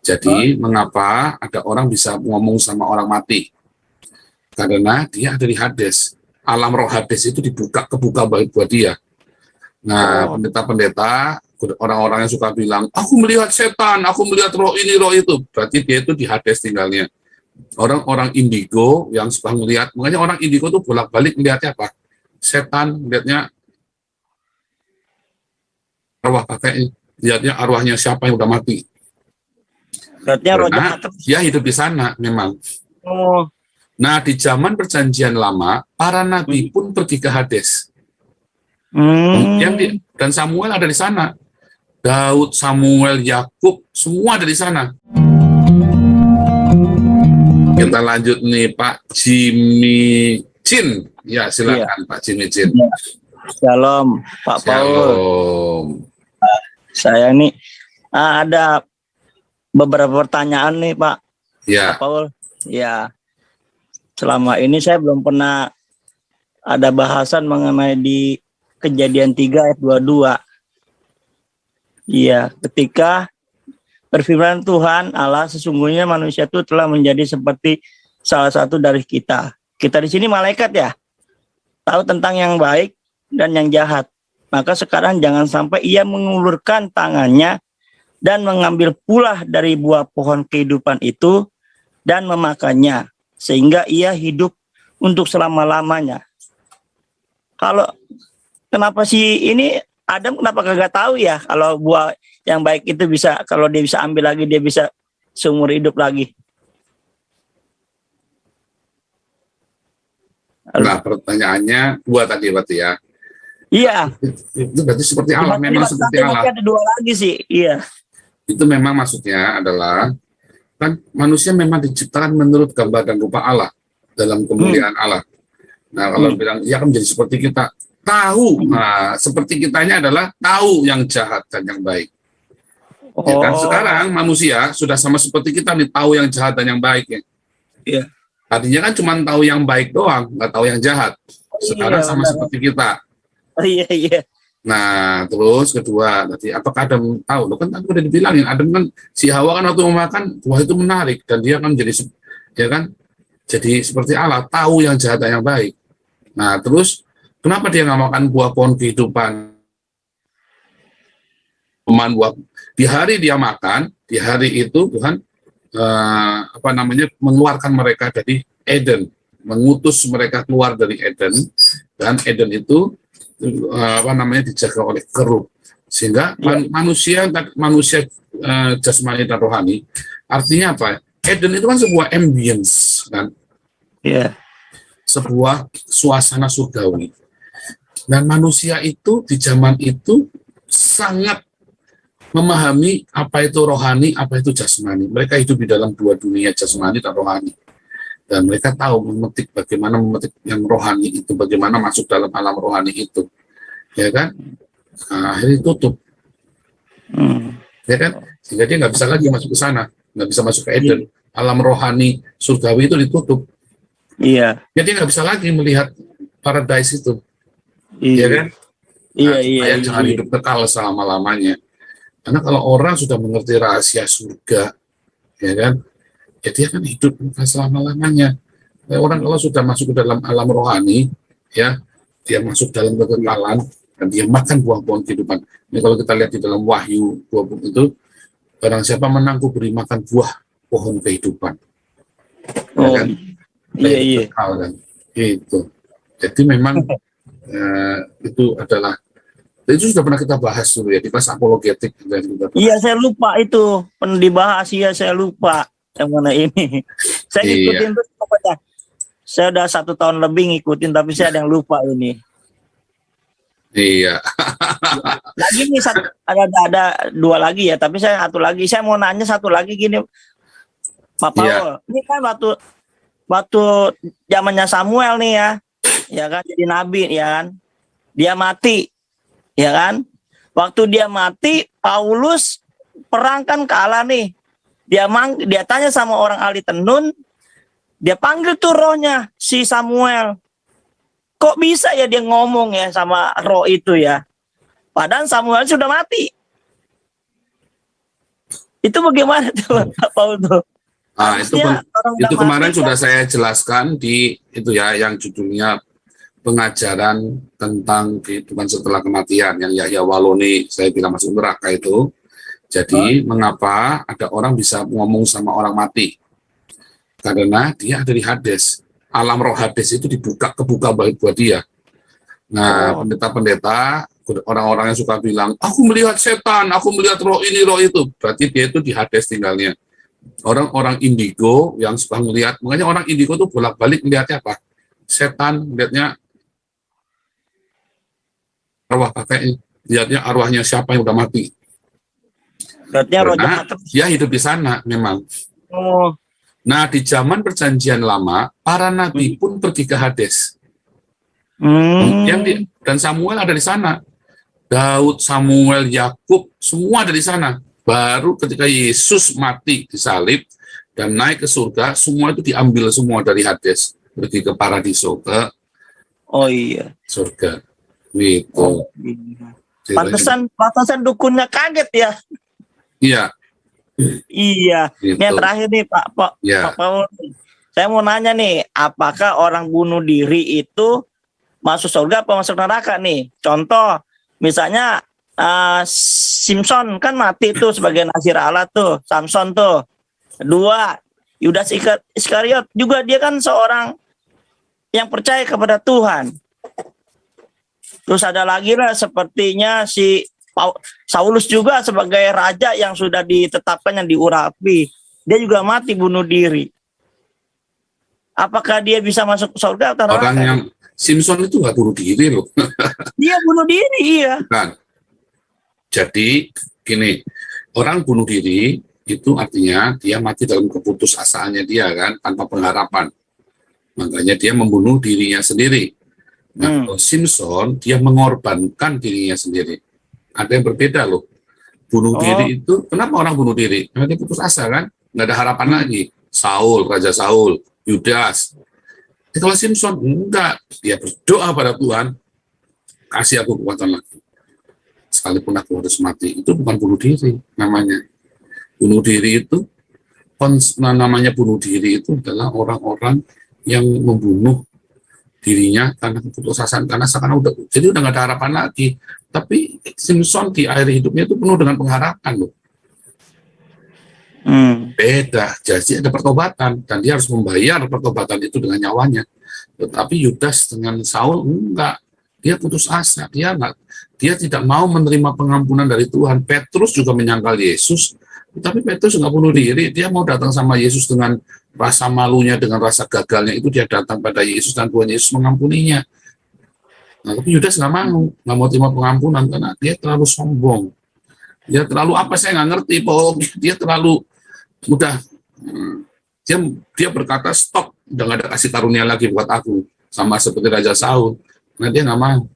Jadi mengapa ada orang bisa ngomong sama orang mati? Karena dia ada di Hades. Alam roh Hades itu kebuka buat dia. Nah, pendeta-pendeta, orang-orang yang suka bilang, aku melihat setan, aku melihat roh ini, roh itu. Berarti dia itu di Hades tinggalnya. Orang-orang indigo yang suka melihat, makanya orang indigo tuh bolak-balik melihatnya apa? Setan, melihatnya arwah kakek, lihatnya arwahnya siapa yang udah mati. Karena dia hidup di sana memang. Nah, di zaman perjanjian lama, para nabi pun pergi ke Hades. Dan Samuel ada di sana. Daud, Samuel, Yakub, semua ada di sana. Kita lanjut nih, Pak Jimmy Chin. Ya, silakan Pak Jimmy Chin. Shalom, Pak Paul. Saya nih ada beberapa pertanyaan nih, Pak. Ya. Pak Paul. Ya. Selama ini saya belum pernah ada bahasan mengenai di Kejadian 3 ayat 22. Iya, ketika berfirman Tuhan Allah, sesungguhnya manusia itu telah menjadi seperti salah satu dari kita. Kita di sini malaikat ya, tahu tentang yang baik dan yang jahat. Maka sekarang jangan sampai ia mengulurkan tangannya dan mengambil pula dari buah pohon kehidupan itu dan memakannya, sehingga ia hidup untuk selama-lamanya. Kenapa sih ini Adam kenapa kagak tahu ya kalau buah yang baik itu bisa, kalau dia bisa ambil lagi, dia bisa seumur hidup lagi. Nah, pertanyaannya dua tadi berarti ya. Iya. Itu berarti seperti Allah, memang seperti Allah. Ada dua lagi sih, iya. Itu memang maksudnya adalah, kan manusia memang diciptakan menurut gambar dan rupa Allah, dalam kemuliaan Allah. Nah, kalau bilang, ya kan menjadi seperti kita, tahu, nah seperti kitanya adalah tahu yang jahat dan yang baik. Ya kan, sekarang manusia sudah sama seperti kita nih, tahu yang jahat dan yang baik ya. Iya. Tadinya kan cuma tahu yang baik doang, nggak tahu yang jahat. Sekarang sama seperti kita. Iya. Nah, terus kedua, nanti apakah Adam tahu? Lo kan udah dibilangin, Adam kan, si Hawa kan waktu memakan buah itu menarik, dan dia kan menjadi, ya kan, jadi seperti Allah, tahu yang jahat dan yang baik. Nah, terus kenapa dia nggak makan buah pohon kehidupan? Buah. Di hari dia makan, di hari itu Tuhan mengeluarkan mereka dari Eden, mengutus mereka keluar dari Eden, dan Eden itu dijaga oleh kerub, sehingga manusia jasmani dan rohani. Artinya apa? Eden itu kan sebuah ambience, kan? Sebuah suasana surgawi. Dan manusia itu di zaman itu sangat memahami apa itu rohani, apa itu jasmani. Mereka hidup di dalam dua dunia, jasmani dan rohani. Dan mereka tahu bagaimana memetik yang rohani itu, bagaimana masuk dalam alam rohani itu. Ya kan? Nah, akhirnya tutup. Ya kan? Sehingga dia nggak bisa lagi masuk ke sana, nggak bisa masuk ke Eden. Alam rohani surgawi itu ditutup. Iya. Jadi nggak bisa lagi melihat paradise itu. Iya Ya kan? Supaya jangan hidup kekal selama-lamanya. Karena kalau orang sudah mengerti rahasia surga, ya kan, ya dia kan hidup selama-lamanya. Orang kalau sudah masuk ke dalam alam rohani, ya, dia masuk dalam kekekalan, dan dia makan buah-buah kehidupan. Ini kalau kita lihat di dalam Wahyu 20 itu, barang siapa menang, ku beri makan buah pohon kehidupan. Ya kan? Iya. Kekal, kan? Itu. Jadi memang itu adalah, itu sudah pernah kita bahas dulu ya di kelas apologetik. Iya, saya lupa itu pernah dibahas, ya saya lupa yang mana ini. Saya ngikutin terus pokoknya. Saya udah 1 tahun lebih ngikutin, tapi saya ada yang lupa ini. Iya. Lagi nih ada 2 lagi ya, tapi saya satu lagi. Saya mau nanya satu lagi gini, Pak Paul. Ini kan waktu zamannya Samuel nih ya kan, jadi nabi ya kan, dia mati. Ya kan? Waktu dia mati, Paulus perang kan kalah nih. Dia tanya sama orang ahli tenun, dia panggil tuh rohnya si Samuel. Kok bisa ya dia ngomong ya sama roh itu ya? Padahal Samuel sudah mati. Itu bagaimana tuh Pak Paul tuh? Nah, itu Harusnya orang udah kemarin mati, sudah kan? saya jelaskan di itu ya, yang judulnya pengajaran tentang kehidupan setelah kematian, yang Yahya Waloni saya bilang masuk neraka itu. Jadi mengapa ada orang bisa ngomong sama orang mati? Karena dia ada di Hades. Alam roh Hades itu kebuka buat dia. Nah, pendeta-pendeta, orang-orang yang suka bilang, aku melihat setan, aku melihat roh ini, roh itu. Berarti dia itu di Hades tinggalnya. Orang-orang indigo yang suka melihat, makanya orang indigo tuh bolak-balik melihatnya apa? Setan, melihatnya arwah kakeknya, lihatnya arwahnya siapa yang udah mati. Berarti roh Karena jahat. dia hidup di sana memang. Oh, Nah, di zaman perjanjian lama, para nabi pun pergi ke Hades. Dan Samuel ada di sana. Daud, Samuel, Yakub, semua ada di sana. Baru ketika Yesus mati disalib dan naik ke surga, semua itu diambil semua dari Hades, pergi ke paradiso, ke iya. surga. Gitu. Pantesan dukunnya kaget ya. Iya. Iya. Gitu. Ini yang terakhir nih Pak Ya. Paul. Saya mau nanya nih, apakah orang bunuh diri itu masuk surga apa masuk neraka nih? Contoh, misalnya Simpson kan mati tuh sebagai nasir Allah tuh, Samson tuh. Kedua, Yudas Iskariot juga dia kan seorang yang percaya kepada Tuhan. Terus ada lagi lah sepertinya si Saulus juga sebagai raja yang sudah ditetapkan yang diurapi. Dia juga mati bunuh diri. Apakah dia bisa masuk ke surga atau neraka? Orang yang Simpson itu nggak bunuh diri loh. Dia bunuh diri, iya. Kan. Jadi gini, orang bunuh diri itu artinya dia mati dalam keputusasaannya dia kan, tanpa pengharapan. Makanya dia membunuh dirinya sendiri. Nah, kalau Simpson dia mengorbankan dirinya sendiri. Ada yang berbeda loh. Bunuh diri itu, kenapa orang bunuh diri? Karena dia putus asa kan, nggak ada harapan lagi. Raja Saul, Yudas. Kalau Simpson enggak, dia berdoa pada Tuhan, kasih aku kekuatan lagi. Sekalipun aku harus mati, itu bukan bunuh diri namanya. Bunuh diri itu, namanya bunuh diri itu adalah orang-orang yang membunuh dirinya karena keputusasaan, karena sekarang jadi udah nggak ada harapan lagi. Tapi Simpson di akhir hidupnya itu penuh dengan pengharapan loh. Beda, jadi ada pertobatan dan dia harus membayar pertobatan itu dengan nyawanya. Tetapi Yudas dengan Saul enggak, dia putus asa, dia tidak mau menerima pengampunan dari Tuhan. Petrus juga menyangkal Yesus, tapi Petrus nggak bunuh diri, dia mau datang sama Yesus dengan rasa malunya, dengan rasa gagalnya itu dia datang pada Yesus dan Tuhan Yesus mengampuninya. Nah, tapi Yudas nggak mau terima pengampunan karena dia terlalu sombong. Dia terlalu apa saya nggak ngerti, pokoknya dia terlalu udah dia berkata stop, udah nggak ada kasih karunia lagi buat aku, sama seperti Raja Saul. Nah dia nggak mau.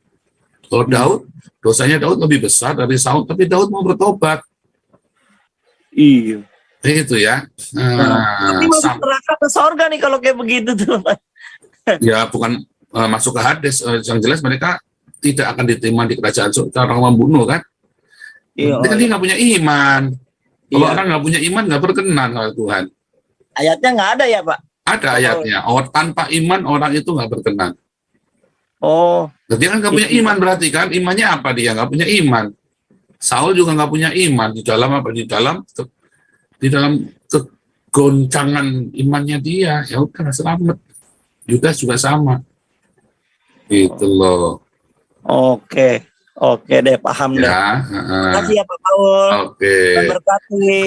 Kalau Daud, dosanya Daud lebih besar dari Saul, tapi Daud mau bertobat. Iya. Itu ya. Tapi masuk neraka ke surga nih kalau kayak begitu tuh. Ya bukan masuk ke Hades, yang jelas mereka tidak akan diterima di kerajaan surga, orang membunuh kan. Iya. Dia nggak punya iman. Kalau orang nggak punya iman nggak berkenan sama Tuhan. Ayatnya nggak ada ya Pak? Ada ayatnya. Tanpa iman orang itu nggak berkenan. Dia kan nggak punya iman, berarti kan imannya apa, dia nggak punya iman. Saul juga nggak punya iman di dalam apa, di dalam kegoncangan imannya dia, ya udah selamat. Yudas juga sama. Gitu loh. Oke deh, paham deh. Ya, Terima kasih ya Pak Paul. Oke. Berkati.